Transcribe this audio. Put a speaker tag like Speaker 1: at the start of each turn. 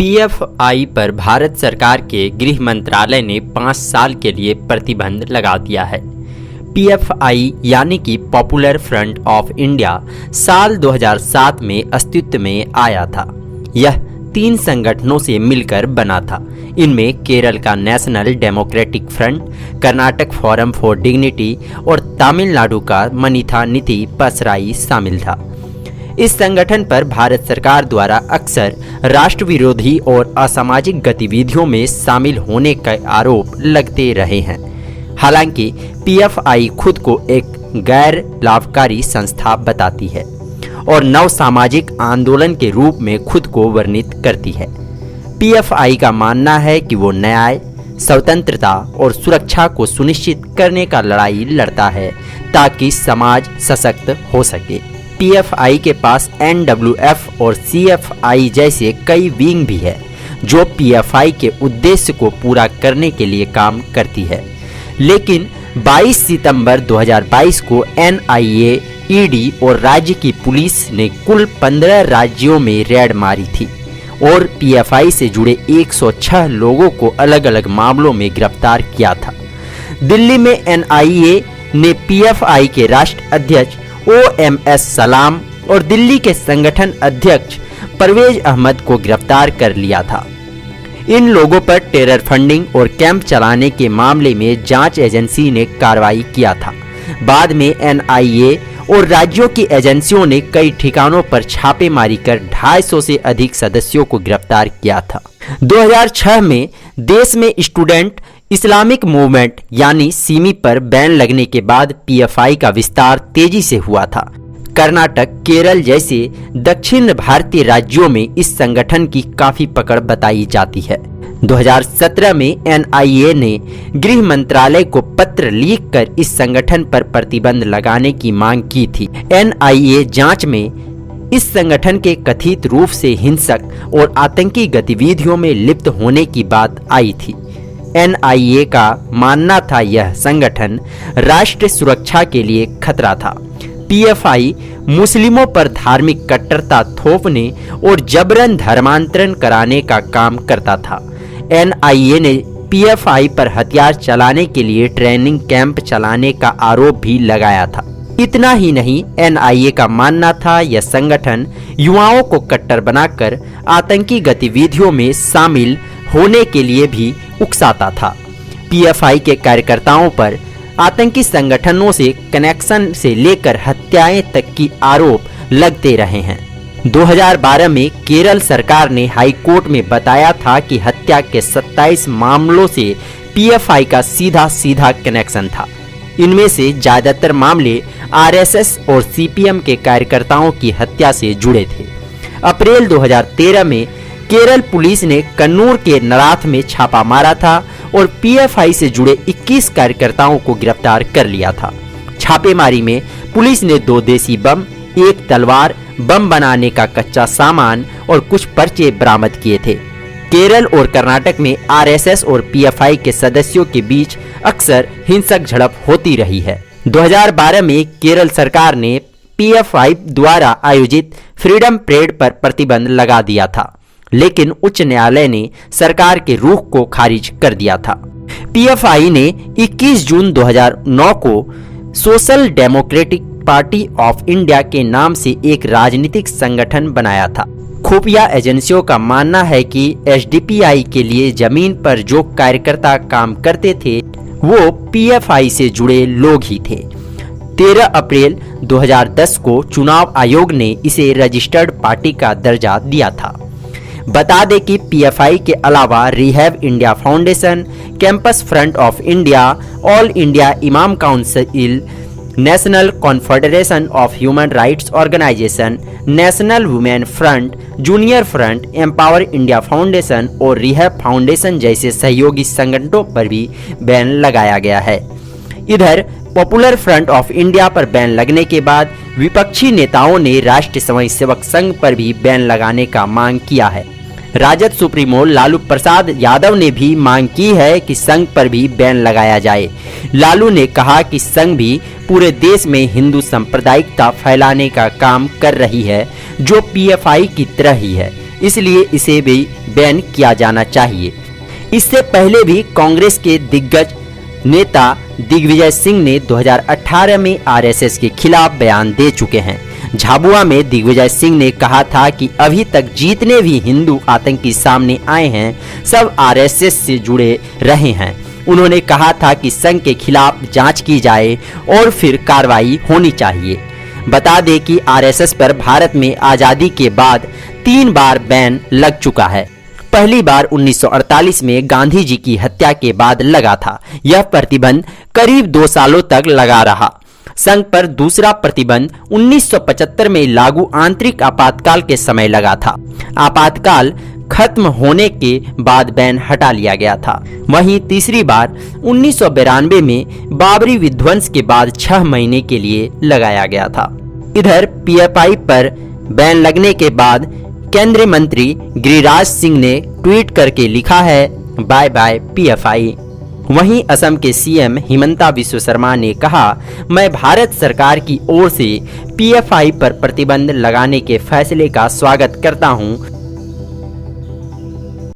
Speaker 1: PFI पर भारत सरकार के गृह मंत्रालय ने 5 साल के लिए प्रतिबंध लगा दिया है। पीएफआई यानी कि पॉपुलर फ्रंट ऑफ इंडिया साल 2007 में अस्तित्व में आया था। यह 3 संगठनों से मिलकर बना था। इनमें केरल का national democratic front, Karnataka forum for dignity और तमिलनाडु का मनीथा नीति पसराई शामिल था। इस संगठन पर भारत सरकार द्वारा अक्सर राष्ट्र विरोधी और असामाजिक गतिविधियों में शामिल होने के आरोप लगते रहे हैं। हालांकि पीएफआई खुद को एक गैर लाभकारी संस्था बताती है और नव सामाजिक आंदोलन के रूप में खुद को वर्णित करती है। पीएफआई का मानना है कि वो न्याय, स्वतंत्रता और सुरक्षा को सुनिश्चित करने का लड़ाई लड़ता है ताकि समाज सशक्त हो सके। पीएफआई के पास एनडब्ल्यूएफ और सीएफआई जैसे कई विंग भी है जो पीएफआई के उद्देश्य को पूरा करने के लिए काम करती है। लेकिन 22 सितंबर 2022 को एनआईए, ईडी और राज्य की पुलिस ने कुल 15 राज्यों में रेड मारी थी और पीएफआई से जुड़े 106 लोगों को अलग अलग मामलों में गिरफ्तार किया था। दिल्ली में एनआईए ने पीएफआई के राष्ट्र अध्यक्ष ओएमएस सलाम और दिल्ली के संगठन अध्यक्ष परवेज अहमद को गिरफ्तार कर लिया था। इन लोगों पर टेरर फंडिंग और कैंप चलाने के मामले में जांच एजेंसी ने कार्रवाई किया था। बाद में एनआईए और राज्यों की एजेंसियों ने कई ठिकानों पर छापेमारी कर 250 से अधिक सदस्यों को गिरफ्तार किया था। 2006 में देश में स्टूडेंट इस्लामिक मूवमेंट यानी सिमी पर बैन लगने के बाद पीएफआई का विस्तार तेजी से हुआ था। कर्नाटक, केरल जैसे दक्षिण भारतीय राज्यों में इस संगठन की काफी पकड़ बताई जाती है। 2017 में एनआईए ने गृह मंत्रालय को पत्र लिख कर इस संगठन पर प्रतिबंध लगाने की मांग की थी। एनआईए जांच में इस संगठन के कथित रूप से हिंसक और आतंकी गतिविधियों में लिप्त होने की बात आई थी। एनआईए का मानना था यह संगठन राष्ट्रीय सुरक्षा के लिए खतरा था। पीएफआई मुस्लिमों पर धार्मिक कट्टरता थोपने और जबरन धर्मांतरण कराने का काम करता था। एनआईए ने पीएफआई पर हथियार चलाने के लिए ट्रेनिंग कैंप चलाने का आरोप भी लगाया था। इतना ही नहीं, एनआईए का मानना था यह संगठन युवाओं को कट्टर बनाकर आतंकी गतिविधियों में शामिल होने के लिए भी उकसाता था। पीएफआई के कार्यकर्ताओं पर आतंकी संगठनों से कनेक्शन से लेकर हत्याएं तक की आरोप लगते रहे हैं। 2012 में केरल सरकार ने हाई कोर्ट में बताया था कि हत्या के 27 मामलों से पीएफआई का सीधा कनेक्शन था। इनमें से ज्यादातर मामले आरएसएस और सीपीएम के कार्यकर्ताओं की हत्या से जुड़े थे। अप्रैल 2013 में केरल पुलिस ने कन्नूर के नराथ में छापा मारा था और पीएफआई से जुड़े 21 कार्यकर्ताओं को गिरफ्तार कर लिया था। छापेमारी में पुलिस ने 2 देसी बम, 1 तलवार, बम बनाने का कच्चा सामान और कुछ पर्चे बरामद किए थे। केरल और कर्नाटक में आरएसएस और पीएफआई के सदस्यों के बीच अक्सर हिंसक झड़प होती रही है। 2012 में केरल सरकार ने पीएफआई द्वारा आयोजित फ्रीडम परेड पर प्रतिबंध लगा दिया था, लेकिन उच्च न्यायालय ने सरकार के रुख को खारिज कर दिया था। पीएफआई ने 21 जून 2009 को social democratic party of India के नाम से एक राजनीतिक संगठन बनाया था। खुफिया एजेंसियों का मानना है कि एसडीपीआई के लिए जमीन पर जो कार्यकर्ता काम करते थे वो पीएफआई से जुड़े लोग ही थे। 13 अप्रैल 2010 को चुनाव आयोग ने इसे रजिस्टर्ड पार्टी का दर्जा दिया था। बता दें कि पीएफआई के अलावा rehab India foundation, campus front of India, all India imam council, national confederation of human rights organisation, national women front, junior front, empower India foundation और रिहैब फाउंडेशन जैसे सहयोगी संगठनों पर भी बैन लगाया गया है। इधर पॉपुलर फ्रंट ऑफ इंडिया पर बैन लगने के बाद विपक्षी नेताओं ने राष्ट्रीय स्वयंसेवक संघ पर भी बैन लगाने का मांग किया है। राजद सुप्रीमो लालू प्रसाद यादव ने भी मांग की है कि संघ पर भी बैन लगाया जाए। लालू ने कहा कि संघ भी पूरे देश में हिंदू सांप्रदायिकता फैलाने का काम कर रही है जो पीएफआई की तरह ही है। इसलिए इसे भी बैन किया जाना चाहिए। इससे पहले भी कांग्रेस के दिग्गज नेता दिग्विजय सिंह ने 2018 में आरएसएस के खिलाफ बयान दे चुके हैं। झाबुआ में दिग्विजय सिंह ने कहा था कि अभी तक जितने भी हिंदू आतंकी सामने आए हैं सब आरएसएस से जुड़े रहे हैं। उन्होंने कहा था कि संघ के खिलाफ जांच की जाए और फिर कार्रवाई होनी चाहिए। बता दें कि आरएसएस पर भारत में आज़ादी के बाद 3 बार बैन लग चुका है। पहली बार 1948 में गांधी जी की हत्या के बाद लगा था। यह प्रतिबंध करीब 2 सालों तक लगा रहा। संघ पर दूसरा प्रतिबंध 1975 में लागू आंतरिक आपातकाल के समय लगा था। आपातकाल खत्म होने के बाद बैन हटा लिया गया था। वहीं तीसरी बार 1992 में बाबरी विध्वंस के बाद 6 महीने के लिए लगाया गया था। इधर पीएफआई पर बैन लगने के बाद केंद्रीय मंत्री गिरिराज सिंह ने ट्वीट करके लिखा है, बाय बाय पीएफआई। वहीं असम के सीएम हिमंता बिस्वा शर्मा ने कहा, मैं भारत सरकार की ओर से पीएफआई पर प्रतिबंध लगाने के फैसले का स्वागत करता हूं।